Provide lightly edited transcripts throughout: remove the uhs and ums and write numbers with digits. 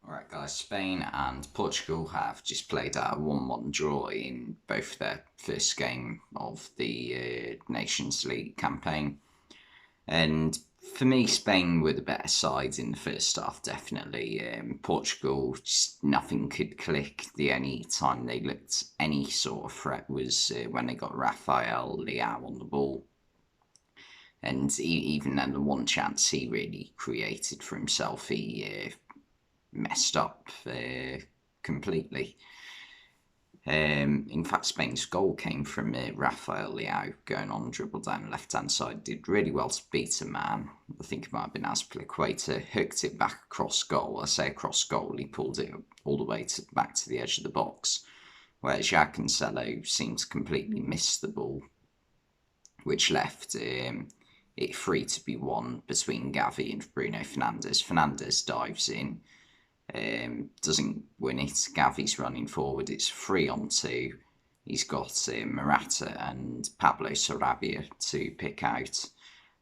Alright guys, Spain and Portugal have just played out a 1-1 draw in both their first game of the Nations League campaign. And for me, Spain were the better side in the first half, definitely. Portugal, just nothing could click. The only time they looked any sort of threat was when they got Rafael Leao on the ball. And even then, the one chance he really created for himself, he messed up completely. In fact, Spain's goal came from Rafael Leao going on dribble down the left-hand side. Did really well to beat a man. I think it might have been Azpilicueta. Hooked it back across goal. I say across goal. He pulled it all the way back to the edge of the box. Whereas João Cancelo seemed to completely miss the ball, which left it free to be won between Gavi and Bruno Fernandes. Fernandes dives in, doesn't win it. Gavi's running forward. It's 3-on-2. He's got Morata and Pablo Sarabia to pick out.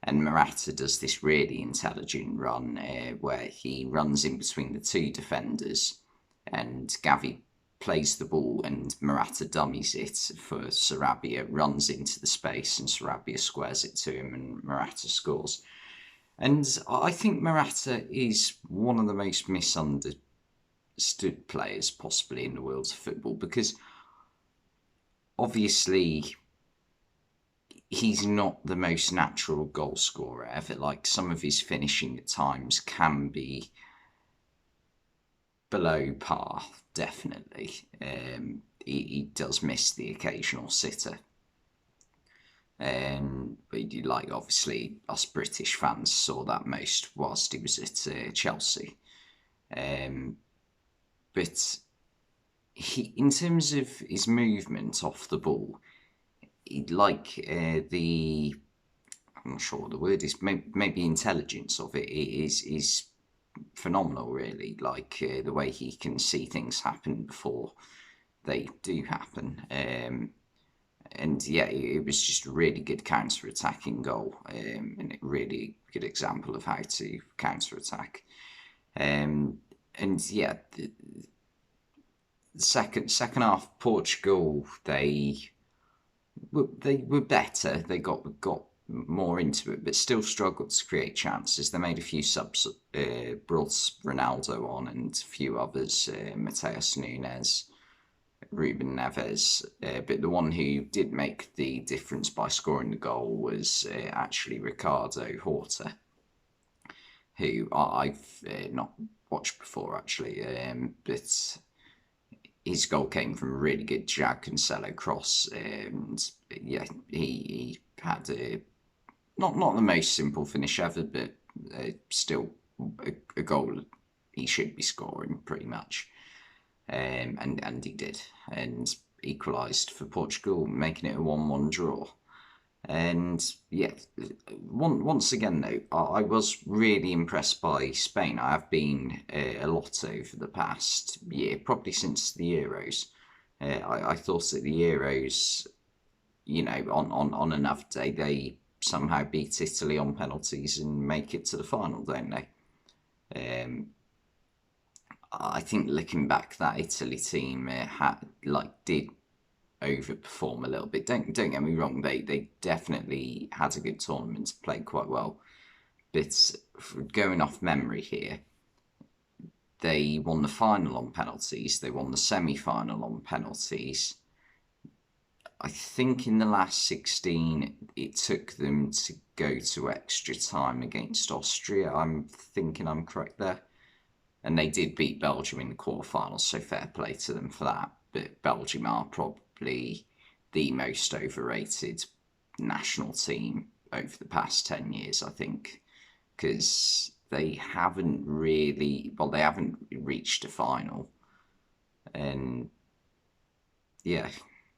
And Morata does this really intelligent run where he runs in between the two defenders and Gavi plays the ball and Morata dummies it for Sarabia, runs into the space and Sarabia squares it to him and Morata scores. And I think Morata is one of the most misunderstood players possibly in the world of football, because obviously he's not the most natural goal scorer ever. Like, some of his finishing at times can be below par, definitely. He does miss the occasional sitter. But like, obviously us British fans saw that most whilst he was at Chelsea. But in terms of his movement off the ball, I'm not sure what the word is, maybe intelligence of it is phenomenal, really. Like, the way he can see things happen before they do happen. And yeah, it was just a really good counter-attacking goal, and a really good example of how to counter-attack. And yeah, the second half, Portugal, they were better. They got more into it, but still struggled to create chances. They made a few subs, brought Ronaldo on and a few others, Mateus Nunes, Ruben Neves. But the one who did make the difference by scoring the goal was actually Ricardo Horta, who I've not watched before, actually, but his goal came from a really good João Cancelo cross, and yeah, he had not the most simple finish ever, but still a goal he should be scoring pretty much, and he did, and equalised for Portugal, making it a 1-1 draw. And yeah, once again though, I was really impressed by Spain. I have been a lot over the past year, probably since the Euros. I thought at the Euros, on another day, they somehow beat Italy on penalties and make it to the final, don't they? I think looking back, that Italy team did overperform a little bit. Don't get me wrong, they definitely had a good tournament, played quite well. But going off memory here, they won the final on penalties, they won the semi-final on penalties. I think in the last 16 it took them to go to extra time against Austria. I'm thinking I'm correct there. And they did beat Belgium in the quarterfinals, so fair play to them for that. But Belgium are probably the most overrated national team over the past 10 years, I think, because they haven't reached a final. And yeah,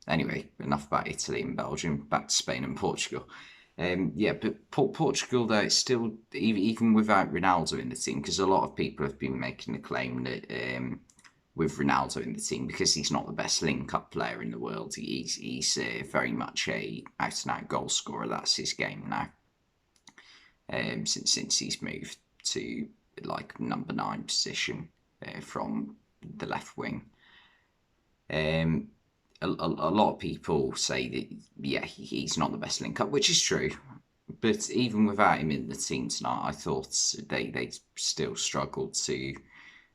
anyway, enough about Italy and Belgium, back to Spain and Portugal. Yeah, but Portugal, though, it's still, even without Ronaldo in the team, because a lot of people have been making the claim that with Ronaldo in the team, because he's not the best link-up player in the world, he's very much a out-and-out goal scorer. That's his game now, since he's moved to like number 9 position from the left wing. Um, a lot of people say that, yeah, he's not the best link up, which is true. But even without him in the team tonight, I thought they still struggled to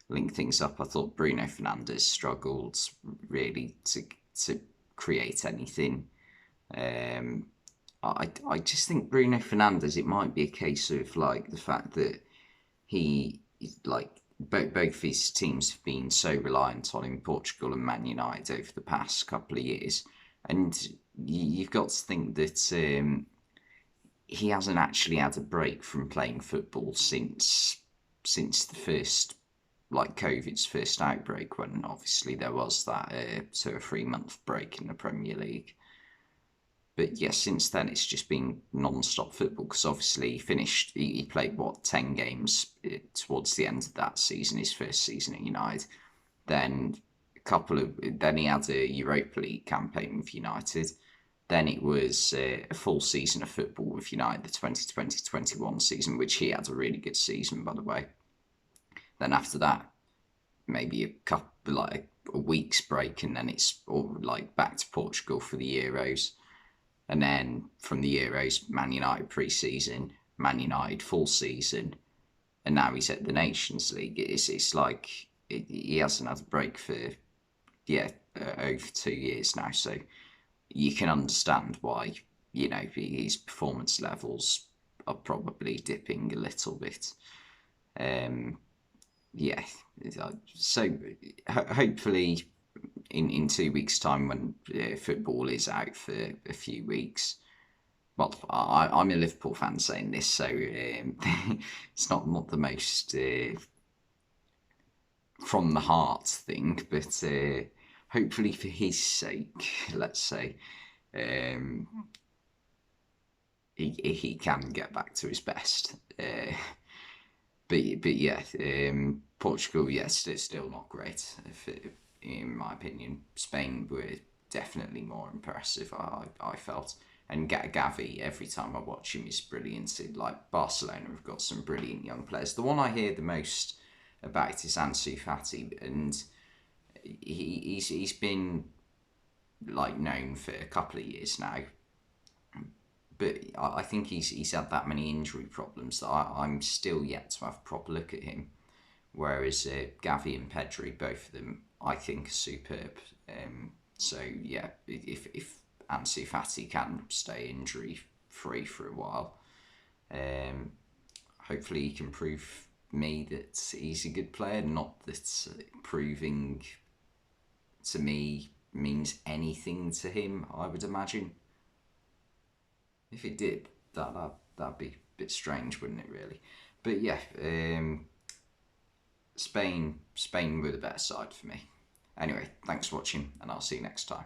link things up. I thought Bruno Fernandes struggled really to create anything. Um, I just think Bruno Fernandes, it might be a case of like the fact that he like both his teams have been so reliant on him, Portugal and Man United, over the past couple of years, and you've got to think that he hasn't actually had a break from playing football since the first, like COVID's first outbreak, when obviously there was that 2 or 3 month break in the Premier League. But yes, since then it's just been non-stop football, because obviously he played what, 10 games towards the end of that season, his first season at United. Then then he had a Europa League campaign with United. Then it was a full season of football with United, the 2020-21 season, which he had a really good season, by the way. Then after that, maybe a week's break, and then it's all like back to Portugal for the Euros. And then from the Euros, Man United pre-season, Man United full season, and now he's at the Nations League. It's like he hasn't had a break for, yeah, over 2 years now. So you can understand why, his performance levels are probably dipping a little bit. Yeah, so hopefully in 2 weeks' time, when football is out for a few weeks. Well, I'm a Liverpool fan saying this, so it's not the most from the heart thing, but hopefully for his sake, let's say, um, he can get back to his best. But yeah, Portugal, yes, they're still not great, in my opinion. Spain were definitely more impressive, I felt. And Gavi, every time I watch him, is brilliant. Like, Barcelona have got some brilliant young players. The one I hear the most about is Ansu Fati, and he's been like known for a couple of years now. But I think he's had that many injury problems that I'm still yet to have a proper look at him. Whereas Gavi and Pedri, both of them, I think are superb. So yeah, if Ansu Fati can stay injury free for a while, hopefully he can prove me that he's a good player. Not that proving to me means anything to him, I would imagine. If it did, that'd be a bit strange, wouldn't it? Really, but yeah, Spain were the better side for me. Anyway, thanks for watching, and I'll see you next time.